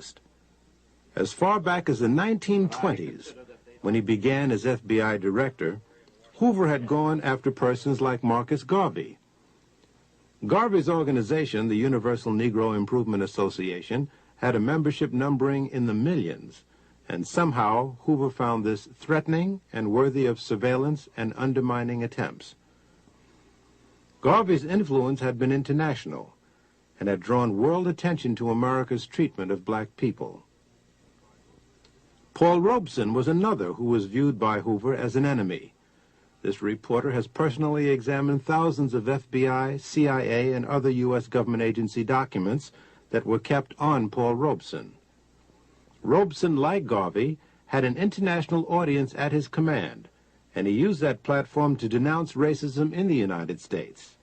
exist. As far back as the 1920s, when he began as FBI director, Hoover had gone after persons like Marcus Garvey. Garvey's organization, the Universal Negro Improvement Association, had a membership numbering in the millions, and somehow Hoover found this threatening and worthy of surveillance and undermining attempts. Garvey's influence had been international and had drawn world attention to America's treatment of black people. Paul Robeson was another who was viewed by Hoover as an enemy. This reporter has personally examined thousands of FBI, CIA, and other U.S. government agency documents that were kept on Paul Robeson. Robeson, like Garvey, had an international audience at his command, and he used that platform to denounce racism in the United States.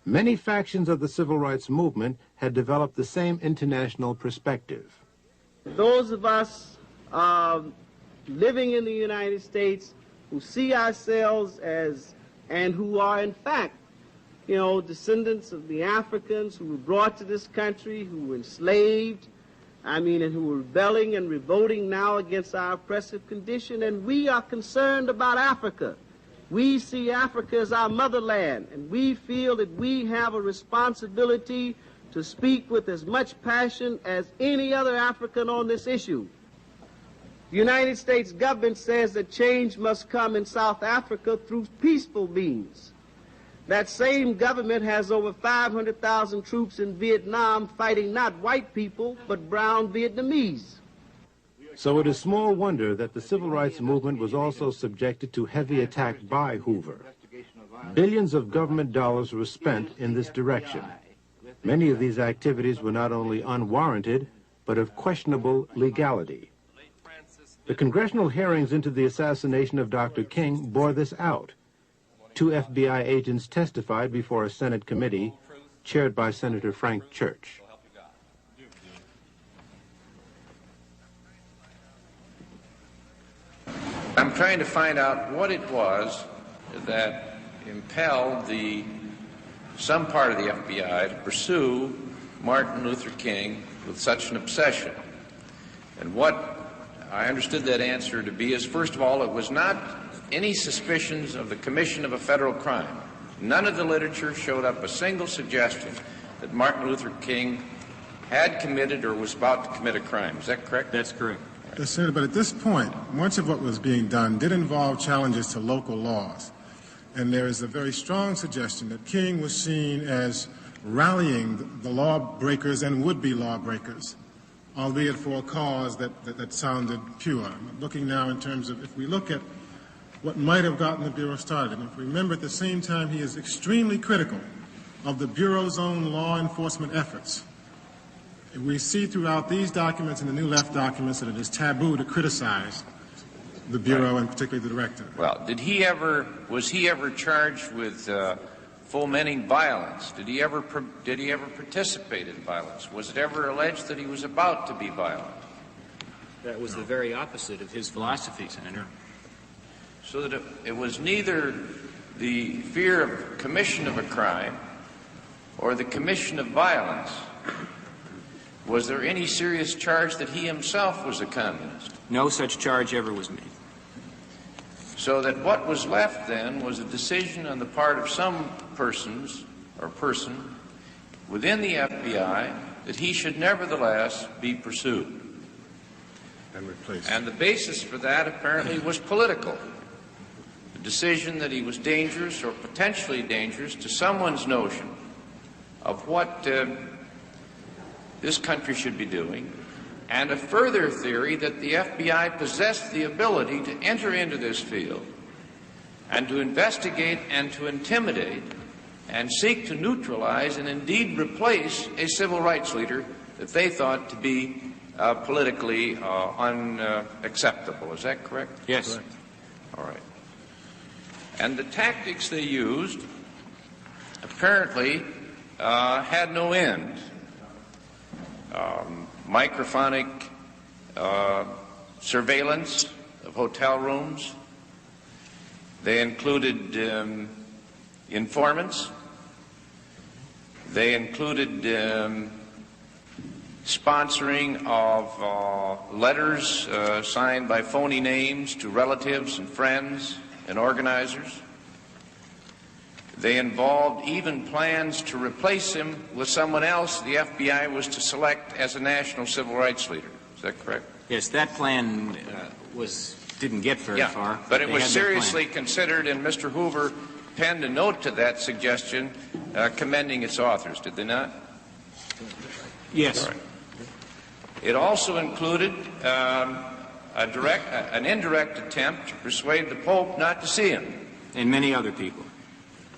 Many factions of the civil rights movement had developed the same international perspective. Those of us living in the United States who see ourselves as, and who are in fact, descendants of the Africans who were brought to this country, who were enslaved, and who were rebelling and revolting now against our oppressive condition, and we are concerned about Africa. We see Africa as our motherland, and we feel that we have a responsibility to speak with as much passion as any other African on this issue. The United States government says that change must come in South Africa through peaceful means. That same government has over 500,000 troops in Vietnam fighting not white people, but brown Vietnamese. So it is small wonder that the civil rights movement was also subjected to heavy attack by Hoover. Billions of government dollars were spent in this direction. Many of these activities were not only unwarranted, but of questionable legality. The congressional hearings into the assassination of Dr. King bore this out. 2 FBI agents testified before a Senate committee chaired by Senator Frank Church. I'm trying to find out what it was that impelled some part of the FBI to pursue Martin Luther King with such an obsession. And what I understood that answer to be is, first of all, it was not any suspicions of the commission of a federal crime. None of the literature showed up a single suggestion that Martin Luther King had committed or was about to commit a crime. Is that correct? That's correct. Yes, Senator, but at this point, much of what was being done did involve challenges to local laws. And there is a very strong suggestion that King was seen as rallying the lawbreakers and would-be lawbreakers, albeit for a cause that sounded pure. I'm looking now in terms of, if we look at what might have gotten the Bureau started, and if we remember at the same time he is extremely critical of the Bureau's own law enforcement efforts. We see throughout these documents and the New Left documents that it is taboo to criticize the Bureau and particularly the director. Well, was he ever charged with fomenting violence? Did he ever participate in violence? Was it ever alleged that he was about to be violent? That was the very opposite of his philosophy, Senator. So that it was neither the fear of commission of a crime or the commission of violence. Was there any serious charge that he himself was a communist? No such charge ever was made. So that what was left then was a decision on the part of some persons or person within the FBI that he should nevertheless be pursued. And replaced. And the basis for that apparently was political. The decision that he was dangerous or potentially dangerous to someone's notion of what this country should be doing, and a further theory that the FBI possessed the ability to enter into this field and to investigate and to intimidate and seek to neutralize and indeed replace a civil rights leader that they thought to be politically unacceptable. Is that correct? Yes. Correct. All right. And the tactics they used apparently had no end. Microphonic surveillance of hotel rooms. They included informants. They included sponsoring of letters signed by phony names to relatives and friends and organizers. They involved even plans to replace him with someone else the FBI was to select as a national civil rights leader. Is that correct? Yes, that plan didn't get very far. But it was seriously considered, and Mr. Hoover penned a note to that suggestion commending its authors, did they not? Yes. Right. It also included an indirect attempt to persuade the Pope not to see him. And many other people.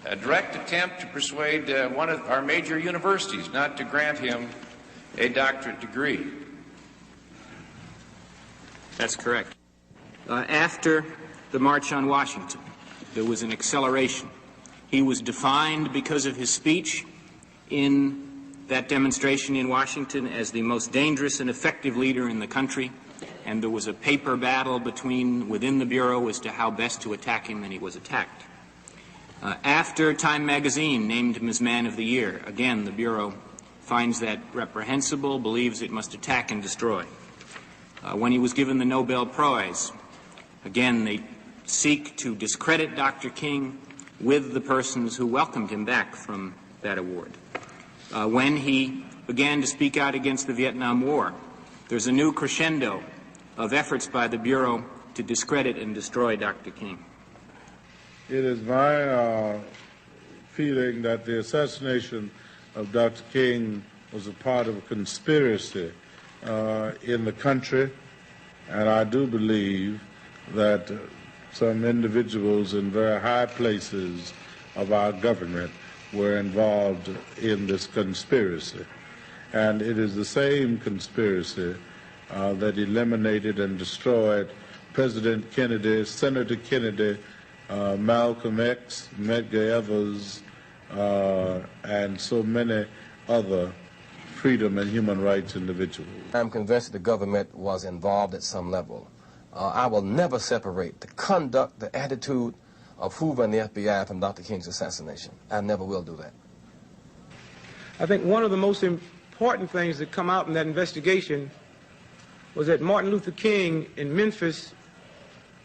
A direct attempt to persuade one of our major universities not to grant him a doctorate degree. That's correct. After the March on Washington, there was an acceleration. He was defined because of his speech in that demonstration in Washington as the most dangerous and effective leader in the country, and there was a paper battle within the Bureau as to how best to attack him, and he was attacked. After Time magazine named him as Man of the Year, again, the Bureau finds that reprehensible, believes it must attack and destroy. When he was given the Nobel Prize, again, they seek to discredit Dr. King with the persons who welcomed him back from that award. When he began to speak out against the Vietnam War, there's a new crescendo of efforts by the Bureau to discredit and destroy Dr. King. It is my feeling that the assassination of Dr. King was a part of a conspiracy in the country, and I do believe that some individuals in very high places of our government were involved in this conspiracy. And it is the same conspiracy that eliminated and destroyed President Kennedy, Senator Kennedy, Malcolm X, Medgar Evers, and so many other freedom and human rights individuals. I'm convinced that the government was involved at some level. I will never separate the conduct, the attitude of Hoover and the FBI from Dr. King's assassination. I never will do that. I think one of the most important things that come out in that investigation was that Martin Luther King in Memphis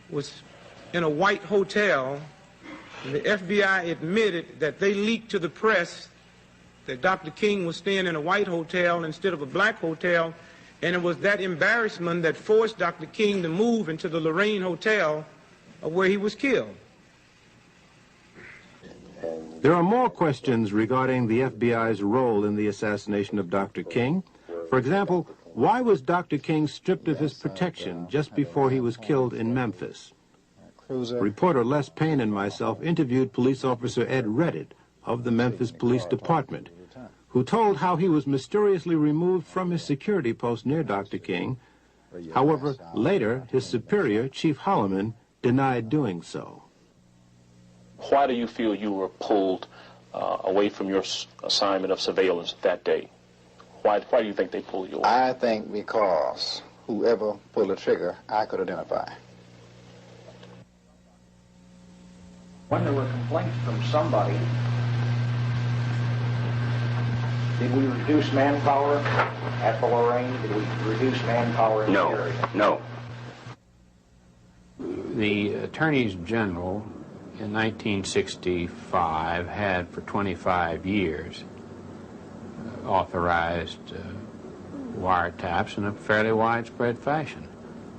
was in a white hotel, and the FBI admitted that they leaked to the press that Dr. King was staying in a white hotel instead of a black hotel, and it was that embarrassment that forced Dr. King to move into the Lorraine Hotel where he was killed. There are more questions regarding the FBI's role in the assassination of Dr. King. For example, why was Dr. King stripped of his protection just before he was killed in Memphis? Reporter Les Payne and myself interviewed police officer Ed Reddit of the Memphis Police Department, who told how he was mysteriously removed from his security post near Dr. King. However, later, his superior, Chief Holloman, denied doing so. Why do you feel you were pulled away from your assignment of surveillance that day? Why do you think they pulled you away? I think because whoever pulled the trigger, I could identify. When there were complaints from somebody, did we reduce manpower at the Lorraine? Did we reduce manpower in the area? No. The attorneys general in 1965 had for 25 years authorized wiretaps in a fairly widespread fashion.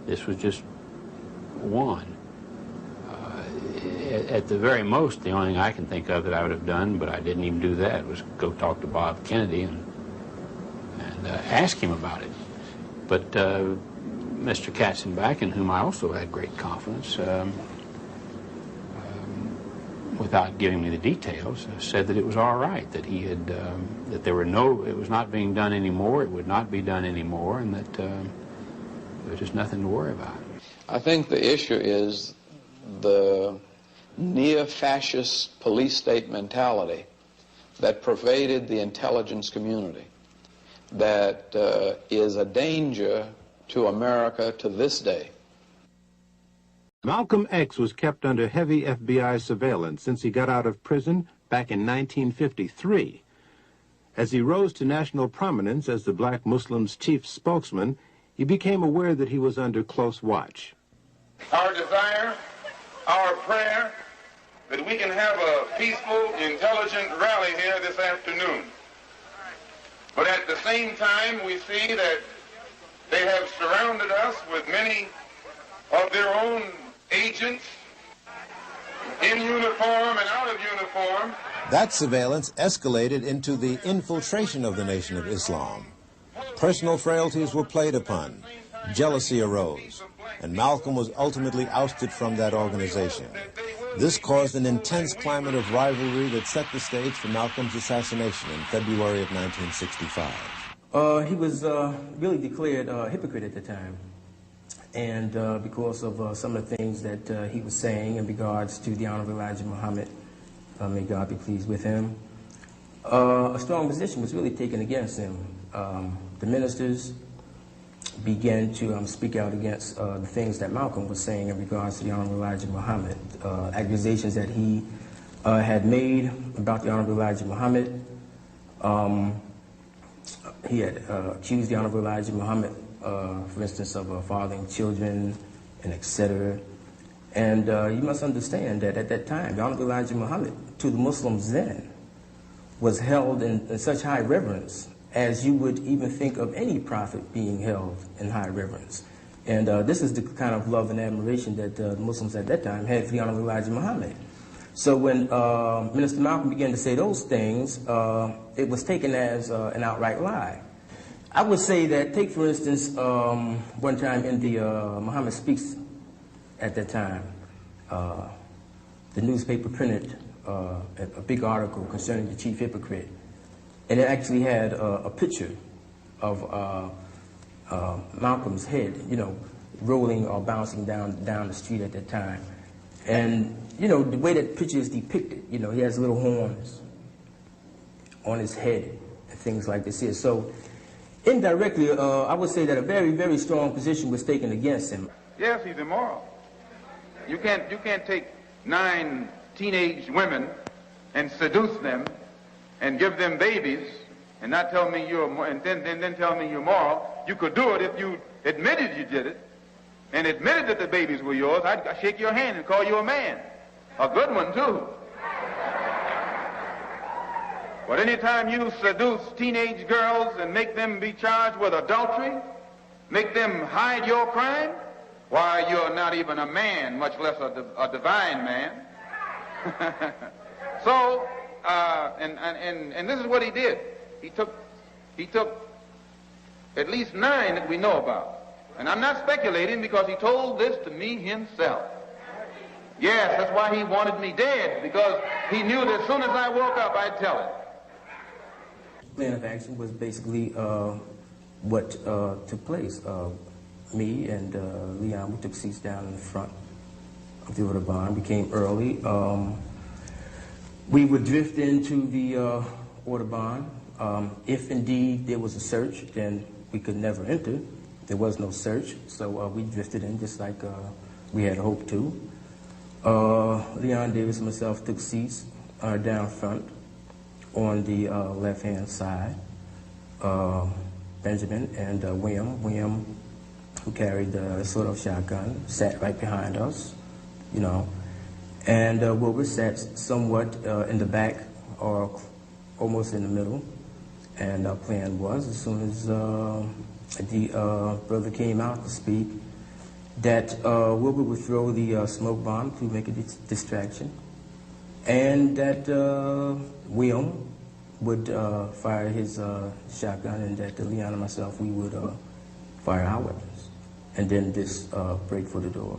This was just one. At the very most, the only thing I can think of that I would have done, but I didn't even do that, was go talk to Bob Kennedy and ask him about it. But Mr. Katzenbach, in whom I also had great confidence, without giving me the details, said that it was all right, that he had, that there were no, it was not being done anymore, it would not be done anymore, and that there was just nothing to worry about. I think the issue is the near-fascist police state mentality that pervaded the intelligence community, that is a danger to America to this day. Malcolm X was kept under heavy FBI surveillance since he got out of prison back in 1953. As he rose to national prominence as the black Muslims' chief spokesman, he became aware that he was under close watch. Our desire, our prayer, that we can have a peaceful, intelligent rally here this afternoon. But at the same time, we see that they have surrounded us with many of their own agents, in uniform and out of uniform. That surveillance escalated into the infiltration of the Nation of Islam. Personal frailties were played upon, jealousy arose, and Malcolm was ultimately ousted from that organization. This caused an intense climate of rivalry that set the stage for Malcolm's assassination in February of 1965. He was really declared a hypocrite at the time. And because of some of the things that he was saying in regards to the Honorable Elijah Muhammad, may God be pleased with him, a strong position was really taken against him. The ministers began to speak out against the things that Malcolm was saying in regards to the Honorable Elijah Muhammad, accusations that he had made about the Honorable Elijah Muhammad. He had accused the Honorable Elijah Muhammad, for instance, of fathering children and etc. And you must understand that at that time, the Honorable Elijah Muhammad, to the Muslims then, was held in such high reverence as you would even think of any prophet being held in high reverence. And this is the kind of love and admiration that the Muslims at that time had for the Honorable Elijah Muhammad. So when Minister Malcolm began to say those things, it was taken as an outright lie. I would say that, take for instance, one time in the Muhammad Speaks at that time, the newspaper printed a big article concerning the chief hypocrite. And it actually had a picture of Malcolm's head, you know, rolling or bouncing down the street at that time. And, you know, the way that picture is depicted, you know, he has little horns on his head and things like this here. So indirectly, I would say that a very, very strong position was taken against him. Yes, he's immoral. You can't take 9 teenage women and seduce them and give them babies and not tell me and then tell me you're moral. You could do it if you admitted you did it and admitted that the babies were yours. I'd shake your hand and call you a man. A good one, too. But anytime you seduce teenage girls and make them be charged with adultery, make them hide your crime, why, you're not even a man, much less a divine man. So, and this is what he did. He took at least 9 that we know about. And I'm not speculating because he told this to me himself. Yes, that's why he wanted me dead, because he knew that as soon as I woke up, I'd tell it. Plan of action was basically what took place. Me and Leon, we took seats down in the front of the Autobahn. We came early. We would drift into the Autobahn. If indeed there was a search, then we could never enter. There was no search, so we drifted in just like we had hoped to. Leon Davis and myself took seats down front on the left-hand side. Benjamin and William, who carried the sort-of shotgun, sat right behind us, you know. And Wilbur sat somewhat in the back or almost in the middle. And our plan was, as soon as the brother came out to speak, that Wilbur would throw the smoke bomb to make a distraction, and that William would fire his shotgun, and that Leon and myself, we would fire our weapons, and then this break for the door.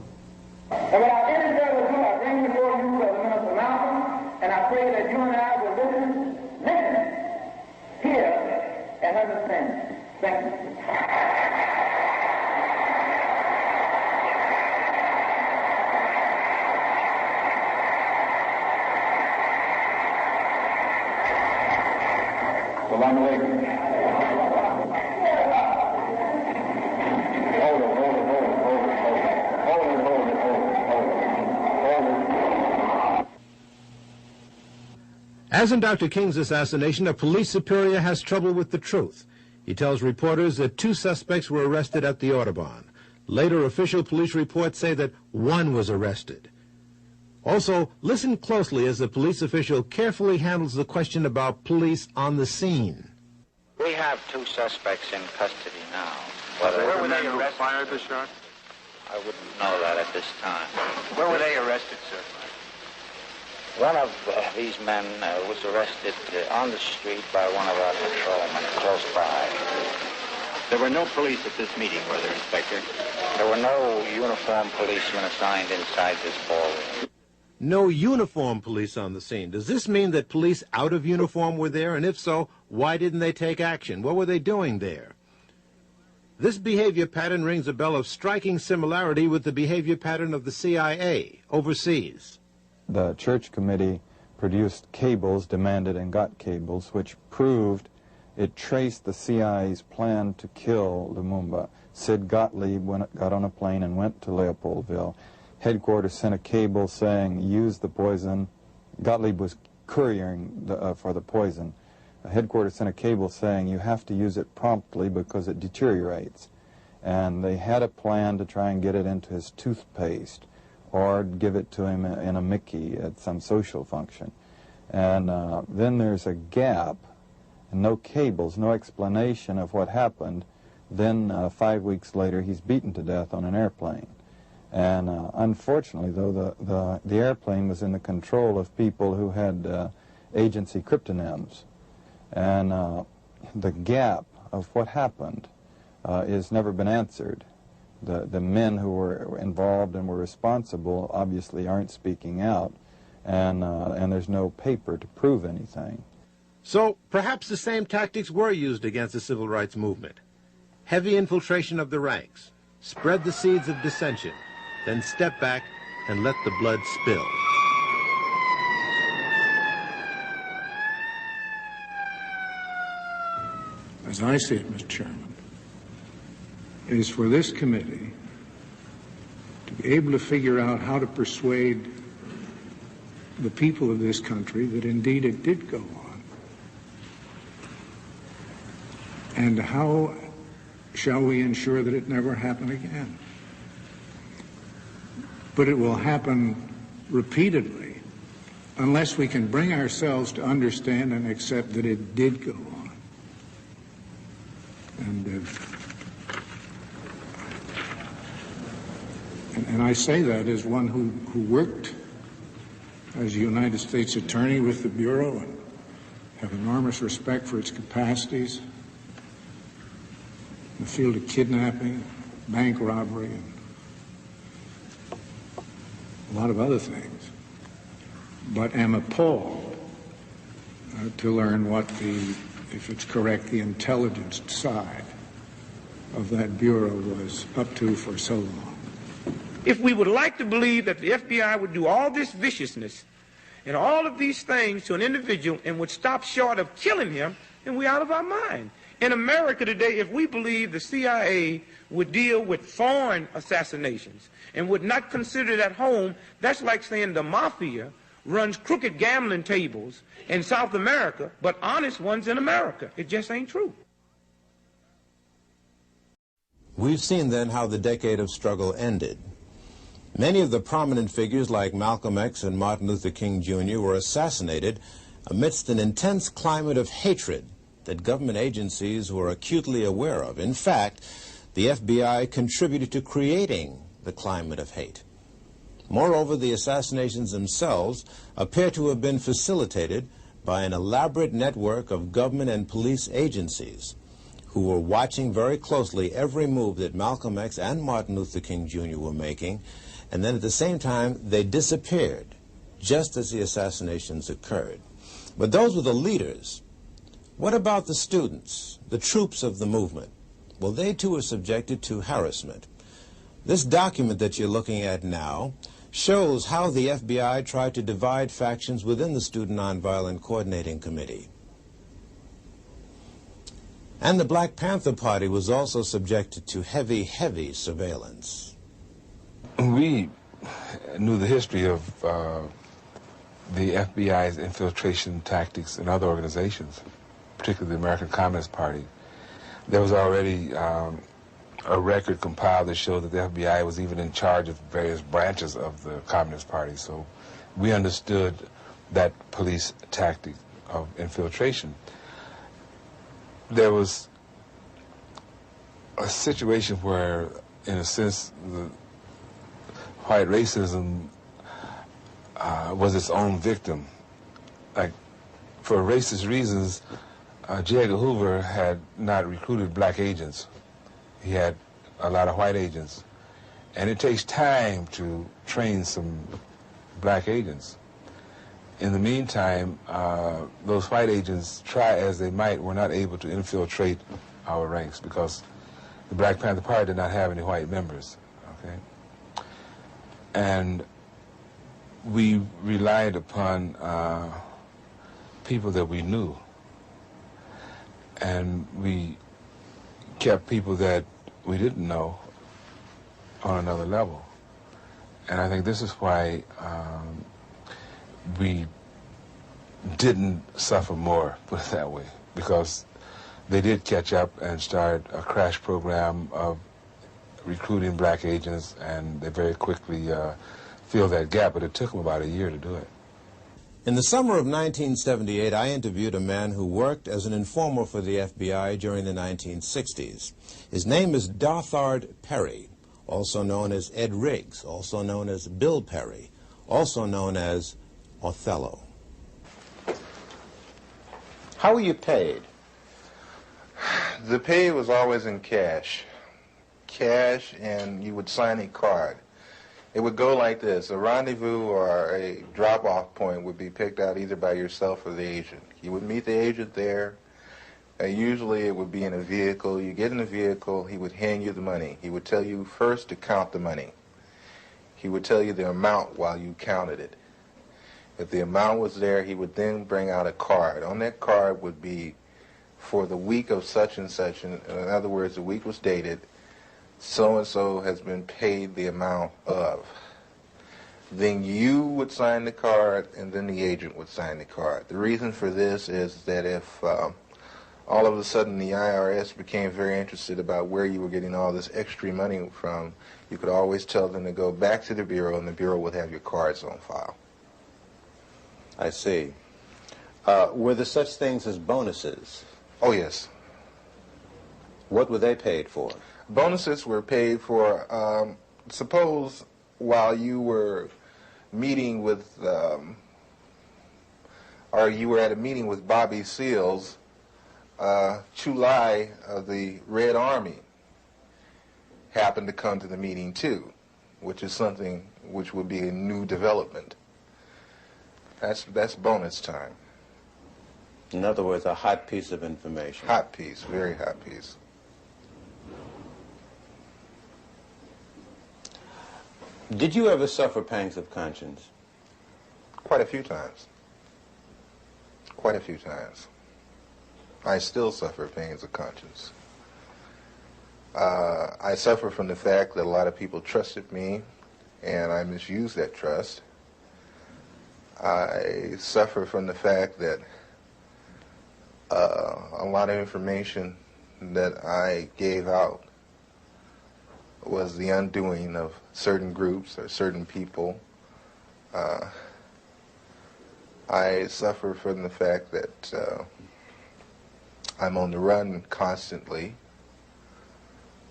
And without any further ado, I bring before you Minister Malcolm, and I pray that you and I will listen, hear, and understand. Thank you. Salaam alaikum. As in Dr. King's assassination, a police superior has trouble with the truth. He tells reporters that 2 suspects were arrested at the Audubon. Later, official police reports say that 1 was arrested. Also, listen closely as the police official carefully handles the question about police on the scene. We have 2 suspects in custody now. Where were they arrested? Fired the shot? I wouldn't know that at this time. Where were they arrested, sir? One of these men was arrested on the street by one of our patrolmen close by. There were no police at this meeting, were there, Inspector? There were no uniformed policemen assigned inside this ballroom. No uniformed police on the scene. Does this mean that police out of uniform were there? And if so, why didn't they take action? What were they doing there? This behavior pattern rings a bell of striking similarity with the behavior pattern of the CIA overseas. The church committee produced cables, demanded and got cables, which proved it traced the CIA's plan to kill Lumumba. Sid Gottlieb got on a plane and went to Leopoldville. Headquarters sent a cable saying, use the poison. Gottlieb was couriering for the poison. Headquarters sent a cable saying, you have to use it promptly because it deteriorates. And they had a plan to try and get it into his toothpaste, or give it to him in a Mickey at some social function. And then there's a gap, and no cables, no explanation of what happened. Then 5 weeks later, he's beaten to death on an airplane. And unfortunately, though, the airplane was in the control of people who had agency cryptonyms. And the gap of what happened has never been answered. The men who were involved and were responsible obviously aren't speaking out, and there's no paper to prove anything. So perhaps the same tactics were used against the civil rights movement. Heavy infiltration of the ranks, spread the seeds of dissension, then step back and let the blood spill. As I see it, Mr. Chairman, is for this committee to be able to figure out how to persuade the people of this country that indeed it did go on. And how shall we ensure that it never happen again? But it will happen repeatedly unless we can bring ourselves to understand and accept that it did go on. And I say that as one who worked as a United States attorney with the Bureau and have enormous respect for its capacities in the field of kidnapping, bank robbery, and a lot of other things, but am appalled to learn what if it's correct, the intelligence side of that Bureau was up to for so long. If we would like to believe that the FBI would do all this viciousness and all of these things to an individual and would stop short of killing him, then we're out of our mind. In America today, if we believe the CIA would deal with foreign assassinations and would not consider it at home, that's like saying the mafia runs crooked gambling tables in South America, but honest ones in America. It just ain't true. We've seen then how the decade of struggle ended. Many of the prominent figures like Malcolm X and Martin Luther King Jr. were assassinated amidst an intense climate of hatred that government agencies were acutely aware of. In fact, the FBI contributed to creating the climate of hate. Moreover, the assassinations themselves appear to have been facilitated by an elaborate network of government and police agencies who were watching very closely every move that Malcolm X and Martin Luther King Jr. were making, and then at the same time they disappeared just as the assassinations occurred. But those were the leaders. What about the students, the troops of the movement? Well, they too are subjected to harassment. This document that you're looking at now shows how the FBI tried to divide factions within the Student Nonviolent Coordinating Committee. And the Black Panther Party was also subjected to heavy, heavy surveillance. We knew the history of the FBI's infiltration tactics in other organizations, particularly the American Communist Party. There was already a record compiled that showed that the FBI was even in charge of various branches of the Communist Party. So we understood that police tactic of infiltration. There was a situation where, in a sense, the white racism was its own victim. Like, for racist reasons, J. Edgar Hoover had not recruited black agents. He had a lot of white agents. And it takes time to train some black agents. In the meantime, those white agents, try as they might, were not able to infiltrate our ranks because the Black Panther Party did not have any white members, okay? And we relied upon people that we knew. And we kept people that we didn't know on another level. And I think this is why we didn't suffer more, put it that way, because they did catch up and start a crash program of recruiting black agents, and they very quickly filled that gap, but it took them about a year to do it. In the summer of 1978, I interviewed a man who worked as an informer for the FBI during the 1960s. His name is Dothard Perry, also known as Ed Riggs, also known as Bill Perry, also known as Othello. How were you paid? The pay was always in cash. Cash, and you would sign a card. It would go like this. A rendezvous or a drop-off point would be picked out either by yourself or the agent. You would meet the agent there. Usually it would be in a vehicle. You get in the vehicle, he would hand you the money. He would tell you first to count the money. He would tell you the amount while you counted it. If the amount was there, he would then bring out a card. On that card would be for the week of such and such. In other words, the week was dated. So-and-so has been paid the amount of. Then you would sign the card, and then the agent would sign the card. The reason for this is that if all of a sudden the IRS became very interested about where you were getting all this extra money from, you could always tell them to go back to the Bureau, and the Bureau would have your cards on file. I see. Were there such things as bonuses? Oh, yes. What were they paid for? Bonuses were paid for, suppose while you were meeting with, or you were at a meeting with Bobby Seals, Chulai of the Red Army happened to come to the meeting too, which is something which would be a new development. That's bonus time. In other words, a hot piece of information. Hot piece, very hot piece. Did you ever suffer pangs of conscience? Quite a few times. Quite a few times. I still suffer pangs of conscience. I suffer from the fact that a lot of people trusted me, and I misused that trust. I suffer from the fact that a lot of information that I gave out was the undoing of certain groups or certain people. I suffer from the fact that I'm on the run constantly.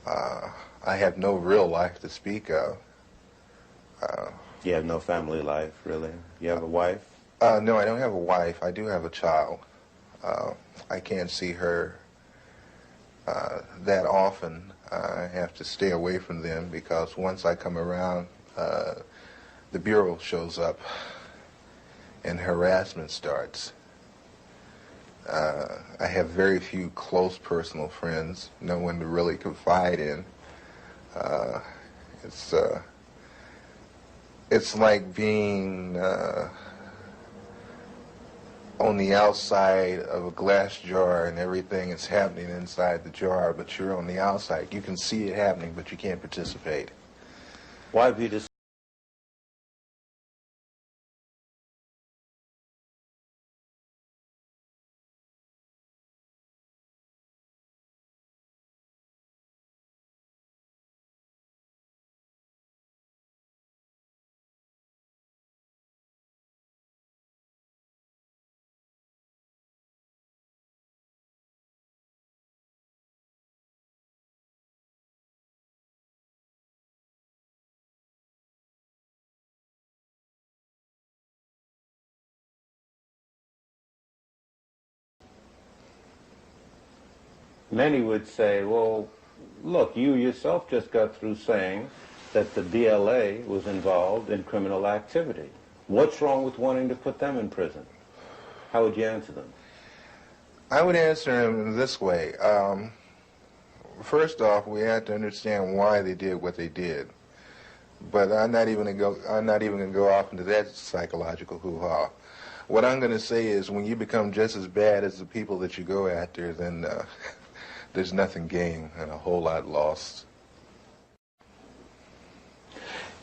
I I have no real life to speak of. You have no family life, really? You have a wife? No, I don't have a wife. I do have a child. I can't see her that often. I have to stay away from them because once I come around, the Bureau shows up and harassment starts. I have very few close personal friends, no one to really confide in. It's like being on the outside of a glass jar and everything is happening inside the jar, but you're on the outside. You can see it happening, but you can't participate. Why have you decided? Many would say, well, look, you yourself just got through saying that the BLA was involved in criminal activity. What's wrong with wanting to put them in prison? How would you answer them? I would answer them this way. First off, we have to understand why they did what they did. But I'm not even going to go off into that psychological hoo-ha. What I'm going to say is when you become just as bad as the people that you go after, then there's nothing gained and a whole lot lost.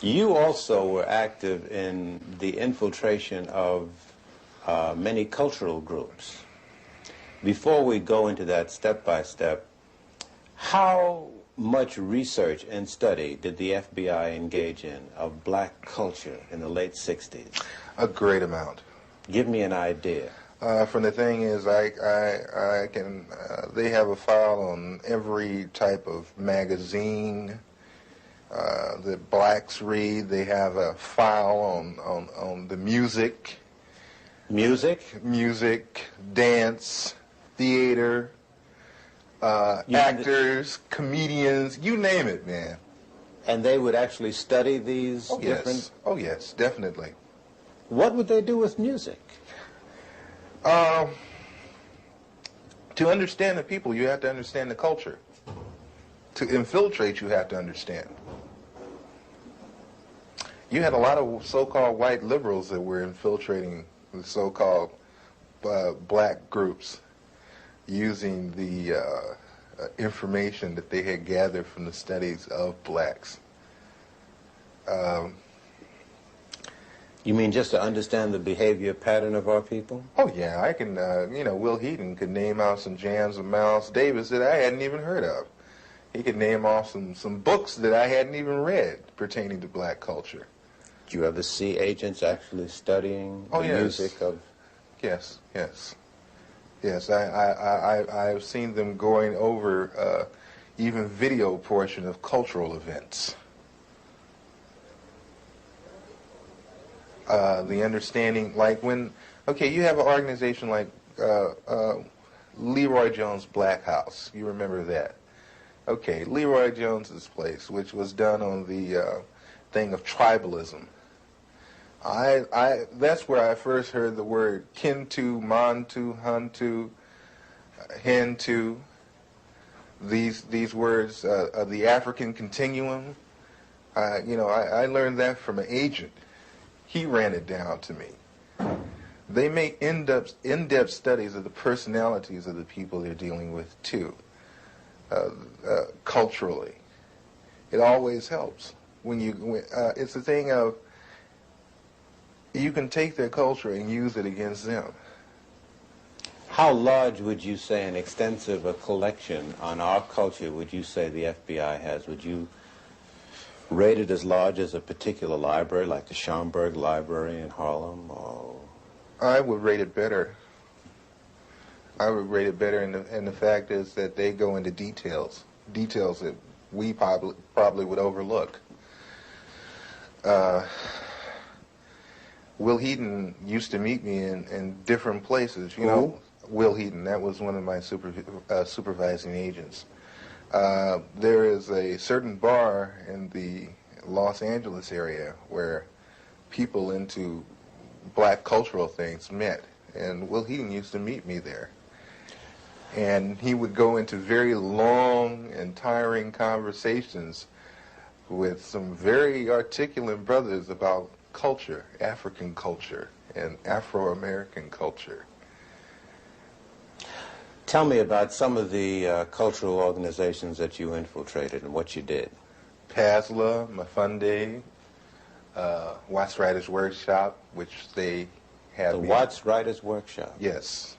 You also were active in the infiltration of many cultural groups. Before we go into that step by step, how much research and study did the FBI engage in of black culture in the late 60s? A great amount. Give me an idea. From the thing is, I can, they have a file on every type of magazine that blacks read. They have a file on the music. Music? Music, dance, theater, actors, comedians, you name it, man. And they would actually study these different... Yes. Oh, yes, definitely. What would they do with music? To understand the people, you have to understand the culture. To infiltrate, you have to understand. You had a lot of so-called white liberals that were infiltrating the so-called black groups using the information that they had gathered from the studies of blacks. You mean just to understand the behavior pattern of our people? Oh, yeah. I can, Will Heaton could name out some jams of Miles Davis that I hadn't even heard of. He could name off some books that I hadn't even read pertaining to black culture. Do you ever see agents actually studying the music of... Yes, yes. Yes, I've seen them going over even video portion of cultural events. The understanding, like when, okay, you have an organization like Leroy Jones' Black House. You remember that? Okay, Leroy Jones's place, which was done on the thing of tribalism. That's where I first heard the word Kintu, Mantu, Huntu, Hentu. These words of the African continuum. I learned that from an agent. He ran it down to me. They make in-depth studies of the personalities of the people they're dealing with, too, culturally. It always helps. It's a thing of, you can take their culture and use it against them. How large would you say an extensive collection on our culture would you say the FBI has? Would you rate it as large as a particular library, like the Schomburg Library in Harlem? Or... I would rate it better. I would rate it better, and the fact is that they go into details that we probably would overlook. Will Heaton used to meet me in different places. You know, Will Heaton, that was one of my supervising agents. There is a certain bar in the Los Angeles area where people into black cultural things met, and Will Heaton used to meet me there. And he would go into very long and tiring conversations with some very articulate brothers about culture, African culture, and Afro-American culture. Tell me about some of the cultural organizations that you infiltrated and what you did. PASLA, Mafunde, Watts Writers Workshop, which they had. The Watts Writers Workshop? Yes.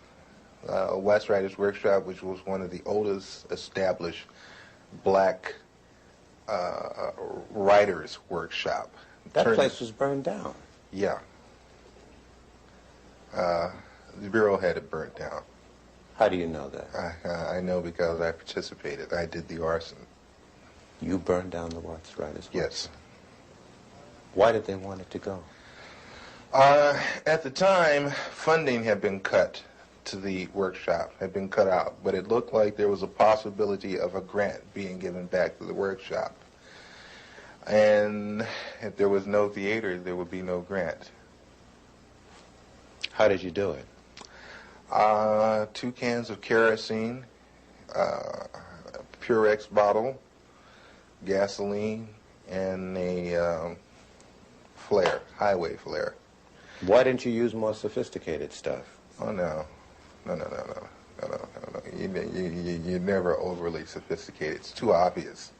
Watts Writers Workshop, which was one of the oldest established black writers workshop. That place was burned down. Yeah. The Bureau had it burnt down. How do you know that? I know because I participated. I did the arson. You burned down the Watts Writers Workshop? Yes. Why did they want it to go? At the time, funding had been cut to the workshop, had been cut out, but it looked like there was a possibility of a grant being given back to the workshop. And if there was no theater, there would be no grant. How did you do it? 2 cans of kerosene, Purex bottle, gasoline, and a flare, highway flare. Why didn't you use more sophisticated stuff? Oh, no. No. You're never overly sophisticated. It's too obvious.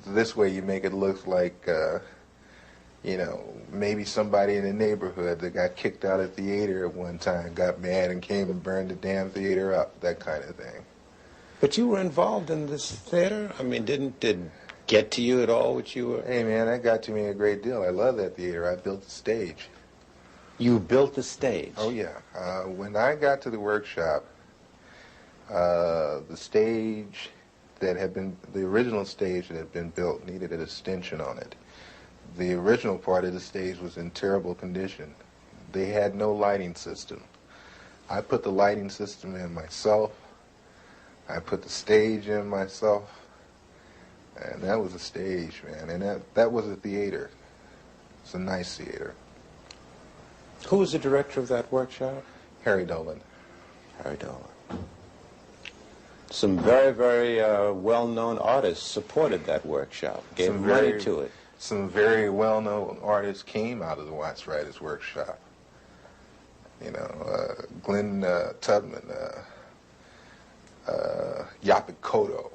This way you make it look like, you know, maybe somebody in the neighborhood that got kicked out of the theater at one time got mad and came and burned the damn theater up, that kind of thing. But you were involved in this theater? I mean, did it get to you at all what you were? Hey, man, that got to me a great deal. I love that theater. I built the stage. You built the stage? Oh, yeah. When I got to the workshop, the stage that had been, the original stage that had been built needed an extension on it. The original part of the stage was in terrible condition. They had no lighting system. I put the lighting system in myself. I put the stage in myself. And that was a stage, man. And that was a theater. It's a nice theater. Who was the director of that workshop? Harry Dolan. Harry Dolan. Some very, very well-known artists supported that workshop, gave money to it. Some very well-known artists came out of the Watts Writers Workshop. You know, Glenn Tubman, Yaphet Kotto.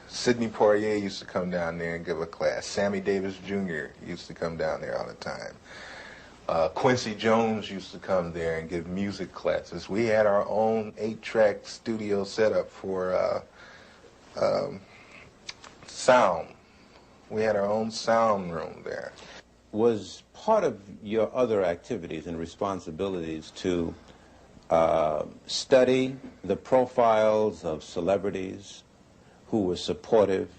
Sidney Poitier used to come down there and give a class. Sammy Davis Jr. used to come down there all the time. Quincy Jones used to come there and give music classes. We had our own 8-track studio setup for sound. We had our own sound room there. Was part of your other activities and responsibilities to study the profiles of celebrities who were supportive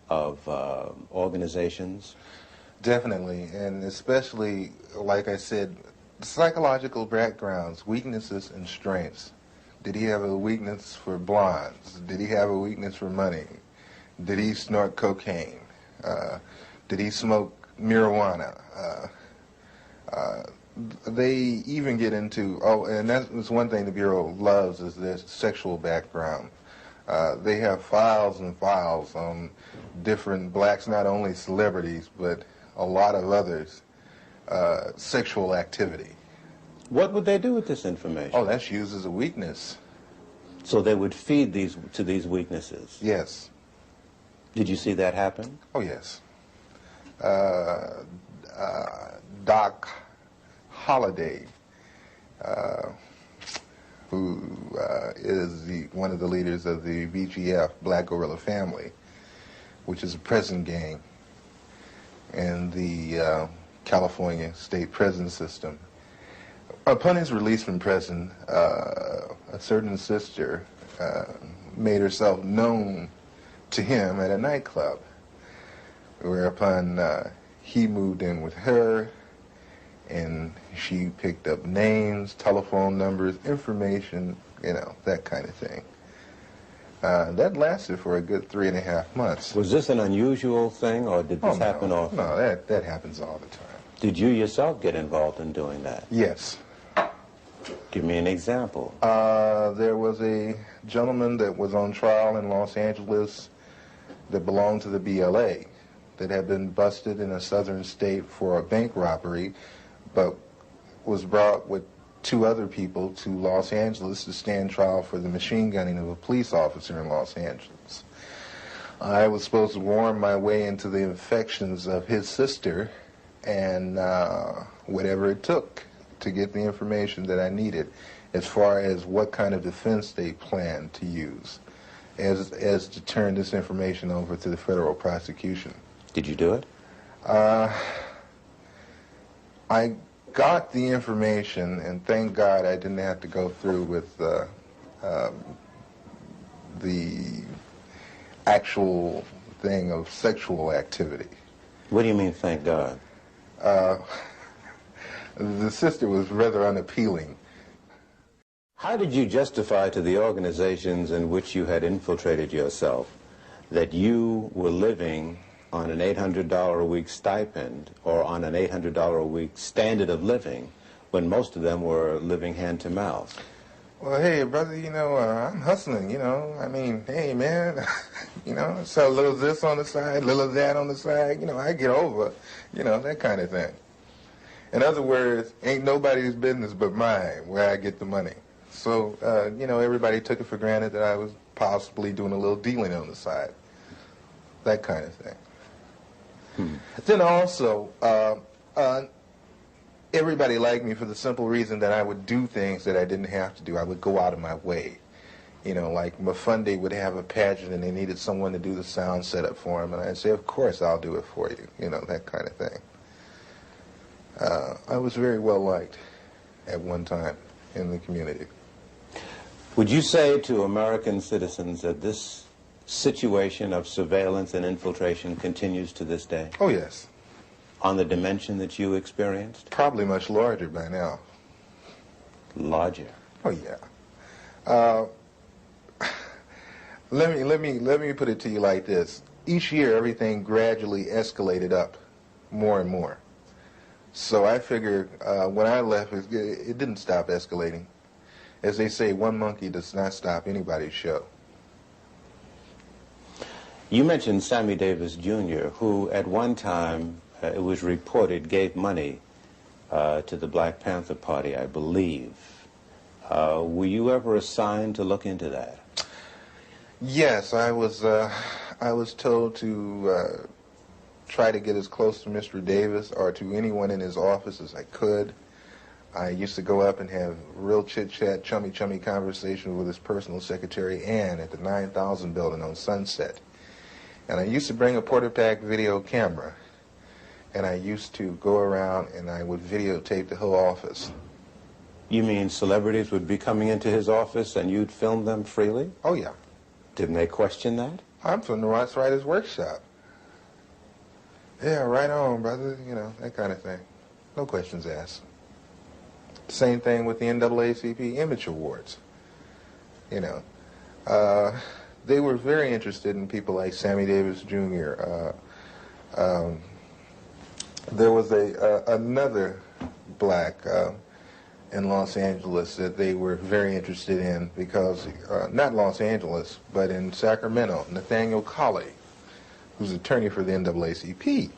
of organizations? Definitely, and especially, like I said, psychological backgrounds, weaknesses and strengths. Did he have a weakness for blondes? Did he have a weakness for money? Did he snort cocaine? Did he smoke marijuana? They even get into, and that's one thing the Bureau loves, is their sexual background. They have files and files on different blacks, not only celebrities, but a lot of others, sexual activity. What would they do with this information? Oh, that's used as a weakness. So they would feed to these weaknesses? Yes. Did you see that happen? Oh, yes. Doc Holliday, who is one of the leaders of the BGF, Black Guerrilla Family, which is a prison gang in the California state prison system. Upon his release from prison, a certain sister made herself known to him at a nightclub, whereupon he moved in with her, and she picked up names, telephone numbers, information, you know, that kind of thing. That lasted for a good 3.5 months. Was this an unusual thing, or did this happen often? No, that happens all the time. Did you yourself get involved in doing that? Yes. Give me an example. There was a gentleman that was on trial in Los Angeles that belonged to the BLA that had been busted in a southern state for a bank robbery, but was brought with 2 other people to Los Angeles to stand trial for the machine gunning of a police officer in Los Angeles. I was supposed to worm my way into the affections of his sister, and whatever it took to get the information that I needed as far as what kind of defense they planned to use as to turn this information over to the federal prosecution. Did you do it? I got the information, and thank God I didn't have to go through with the actual thing of sexual activity. What do you mean, thank God? The sister was rather unappealing. How did you justify to the organizations in which you had infiltrated yourself that you were living on an $800 a week stipend or on an $800 a week standard of living when most of them were living hand to mouth? Well, hey, brother, you know, I'm hustling, you know. I mean, hey, man, you know, sell a little of this on the side, a little of that on the side. You know, I get over, you know, that kind of thing. In other words, ain't nobody's business but mine where I get the money. So, you know, everybody took it for granted that I was possibly doing a little dealing on the side. That kind of thing. Then also, everybody liked me for the simple reason that I would do things that I didn't have to do. I would go out of my way. You know, like Mafunde would have a pageant and they needed someone to do the sound setup for him, and I'd say, of course, I'll do it for you. You know, that kind of thing. I was very well liked at one time in the community. Would you say to American citizens that this situation of surveillance and infiltration continues to this day? Oh, yes. On the dimension that you experienced? Probably much larger by now. Larger? Oh, yeah. Let me put it to you like this. Each year, everything gradually escalated up more and more. So I figured when I left, it didn't stop escalating. As they say, one monkey does not stop anybody's show. You mentioned Sammy Davis Jr., who at one time, it was reported, gave money to the Black Panther Party, I believe. Were you ever assigned to look into that? Yes, I was told to try to get as close to Mr. Davis or to anyone in his office as I could. I used to go up and have real chit-chat, chummy conversations with his personal secretary, Ann, at the 9000 building on Sunset. And I used to bring a Portapac video camera, and I used to go around and I would videotape the whole office. You mean celebrities would be coming into his office and you'd film them freely? Oh, yeah. Didn't they question that? I'm from the Ross Writers Workshop. Yeah, right on, brother, you know, that kind of thing. No questions asked. Same thing with the NAACP Image Awards. You know, they were very interested in people like Sammy Davis Jr. There was another black in Los Angeles that they were very interested in because, not Los Angeles, but in Sacramento, Nathaniel Colley, who's attorney for the NAACP.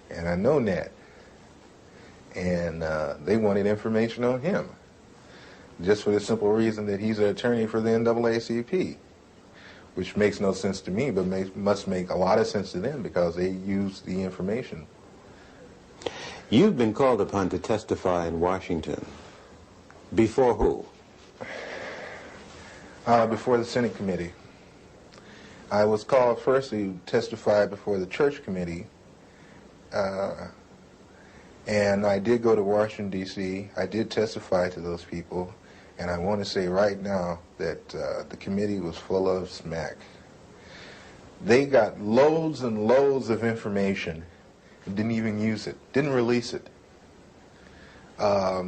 And I know Nat. And they wanted information on him, just for the simple reason that he's an attorney for the NAACP, which makes no sense to me, but must make a lot of sense to them because they use the information. You've been called upon to testify in Washington. Before who? Before the Senate Committee. I was called first to testify before the Church Committee, and I did go to Washington, D.C. I did testify to those people, And I want to say right now that the committee was full of smack. They got loads and loads of information and didn't even use it, didn't release it. I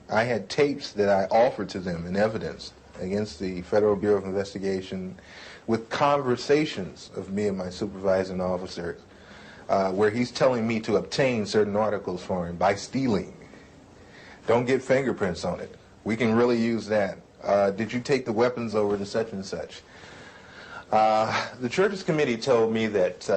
had tapes that I offered to them in evidence against the Federal Bureau of Investigation with conversations of me and my supervising officers where he's telling me to obtain certain articles for him by stealing. Don't get fingerprints on it. We can really use that. Did you take the weapons over to such and such? The Churches Committee told me that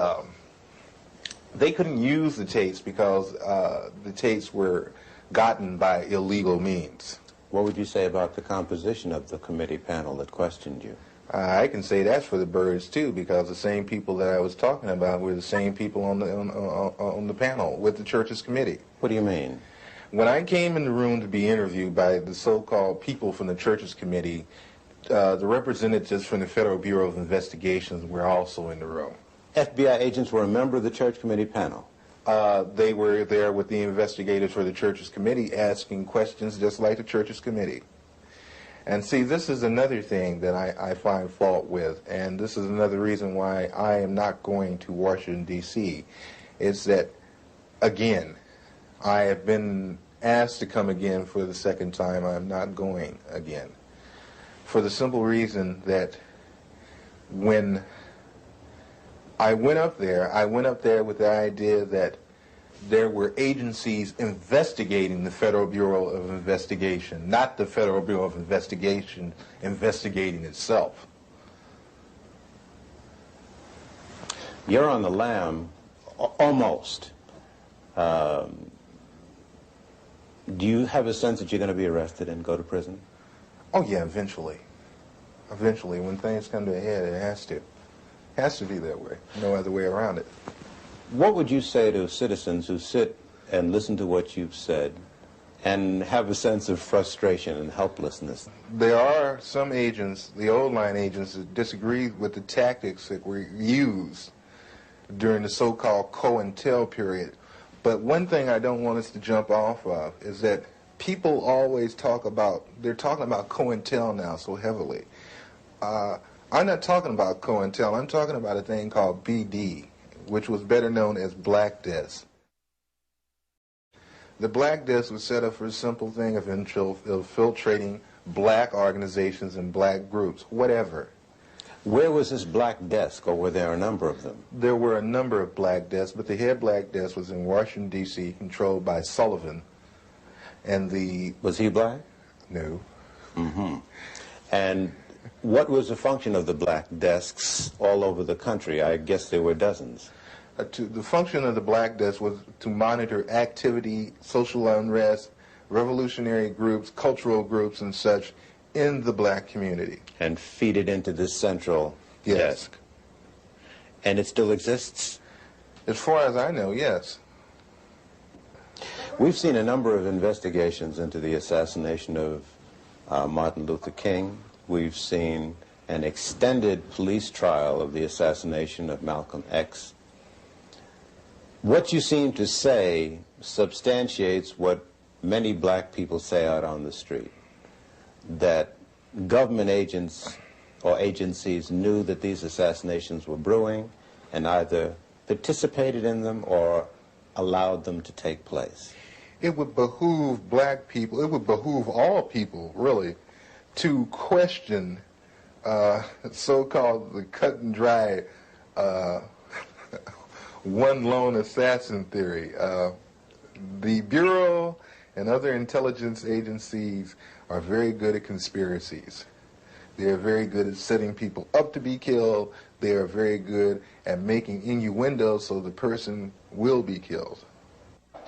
they couldn't use the tapes because the tapes were gotten by illegal means. What would you say about the composition of the committee panel that questioned you? I can say that's for the birds too, because the same people that I was talking about were the same people on the panel with the Churches Committee. What do you mean? When I came in the room to be interviewed by the so-called people from the Churches Committee, the representatives from the Federal Bureau of Investigations were also in the room. FBI agents were a member of the Church Committee panel? They were there with the investigators for the Churches Committee asking questions just like the Churches Committee. And see, this is another thing that I find fault with, and this is another reason why I am not going to Washington, D.C., is that, again, I have been asked to come again for the second time. I am not going again. For the simple reason that when I went up there with the idea that there were agencies investigating the Federal Bureau of Investigation, not the Federal Bureau of Investigation investigating itself. You're on the lam, almost. Do you have a sense that you're going to be arrested and go to prison? Oh yeah, eventually. Eventually, when things come to a head, it has to. It has to be that way. No other way around it. What would you say to citizens who sit and listen to what you've said and have a sense of frustration and helplessness? There are some agents, the old line agents, that disagree with the tactics that were used during the so-called COINTEL period. But one thing I don't want us to jump off of is that people always talk about, they're talking about COINTEL now so heavily. I'm not talking about COINTEL, I'm talking about a thing called BD, which was better known as Black Desk. The Black Desk was set up for a simple thing of infiltrating black organizations and black groups, whatever. Where was this Black Desk, or were there a number of them? There were a number of Black Desks, but the head Black Desk was in Washington, D.C., controlled by Sullivan. And the... Was he black? No. Mm-hmm. And what was the function of the Black Desks all over the country? I guess there were dozens. The function of the Black Desk was to monitor activity, social unrest, revolutionary groups, cultural groups, and such in the black community. And feed it into this central desk. And it still exists? As far as I know, yes. We've seen a number of investigations into the assassination of Martin Luther King. We've seen an extended police trial of the assassination of Malcolm X. What you seem to say substantiates what many black people say out on the street, that government agents or agencies knew that these assassinations were brewing and either participated in them or allowed them to take place. It would behoove black people, it would behoove all people, really, to question so-called the cut and dry one lone assassin theory. The Bureau and other intelligence agencies are very good at conspiracies. They are very good at setting people up to be killed. They are very good at making innuendos so the person will be killed.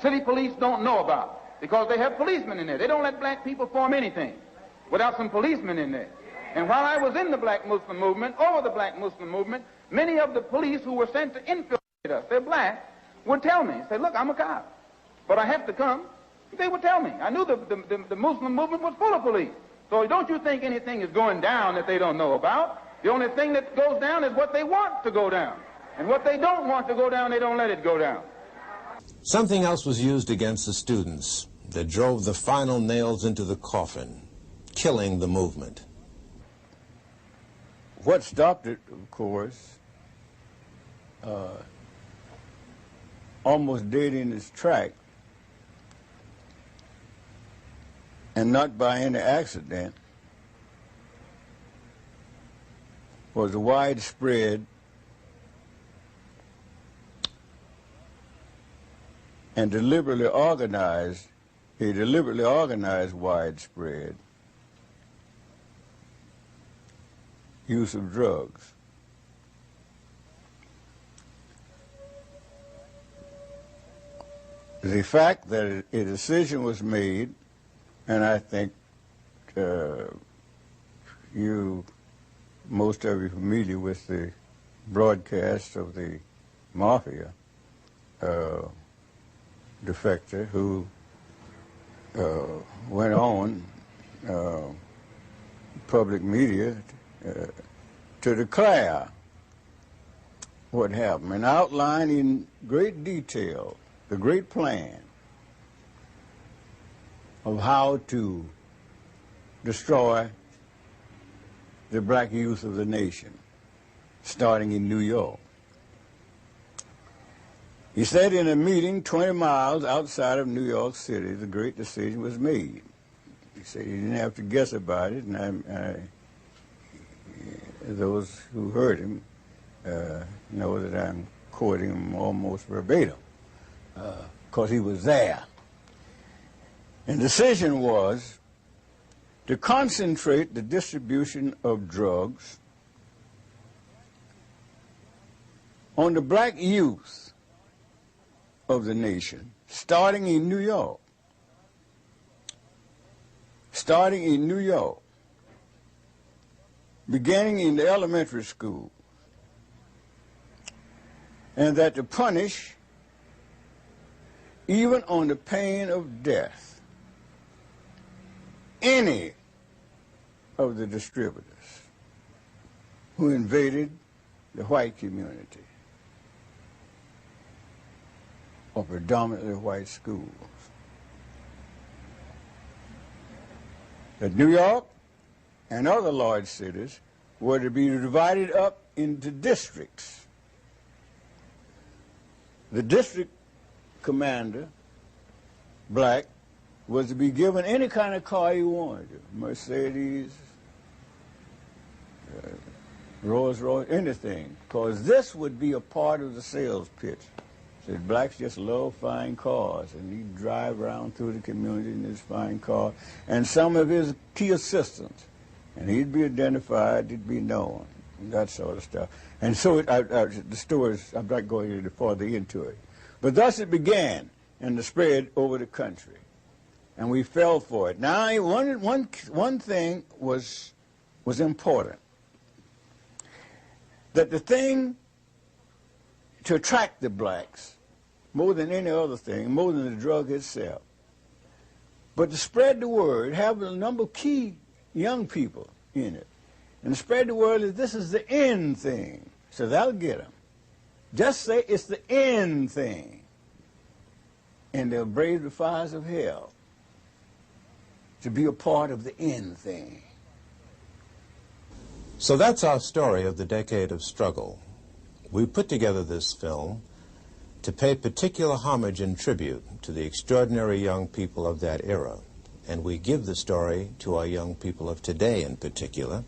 City police don't know about because they have policemen in there. They don't let black people form anything without some policemen in there. And while I was in the black Muslim movement, over the black Muslim movement, many of the police who were sent to infiltrate us, they're black, would tell me, say, look, I'm a cop, but I have to come. They would tell me. I knew the Muslim movement was full of police. So don't you think anything is going down that they don't know about. The only thing that goes down is what they want to go down. And what they don't want to go down, they don't let it go down. Something else was used against the students that drove the final nails into the coffin. killing the movement? What stopped it, of course, almost dead in its track, and not by any accident, was a widespread and deliberately organized widespread use of drugs. The fact that a decision was made, and I think most of you are familiar with the broadcast of the mafia defector who went on public media to declare what happened and outline in great detail the great plan of how to destroy the black youth of the nation, starting in New York. He said in a meeting 20 miles outside of New York City, the great decision was made. He said he didn't have to guess about it, and those who heard him know that I'm quoting him almost verbatim, because he was there. And the decision was to concentrate the distribution of drugs on the black youth of the nation, starting in New York. Starting in New York, beginning in the elementary school, and that to punish, even on the pain of death, any of the distributors who invaded the white community or predominantly white schools. That New York and other large cities were to be divided up into districts. The district commander, black, was to be given any kind of car he wanted, Mercedes, Rolls Royce, anything, because this would be a part of the sales pitch. Said blacks just love fine cars, and he'd drive around through the community in his fine car, and some of his key assistants, and he'd be identified, he'd be known, and that sort of stuff. And so the stories, I'm not going any further into it. But thus it began, and the spread over the country. And we fell for it. Now, one thing was important. That the thing to attract the blacks, more than any other thing, more than the drug itself, but to spread the word, have a number of key young people in it, and to spread the word that this is the end thing. So that'll get them. Just say it's the end thing, and they'll brave the fires of hell to be a part of the end thing. So that's our story of the decade of struggle. We put together this film to pay particular homage and tribute to the extraordinary young people of that era. And we give the story to our young people of today in particular,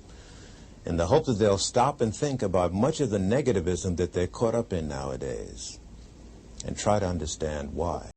in the hope that they'll stop and think about much of the negativism that they're caught up in nowadays, and try to understand why.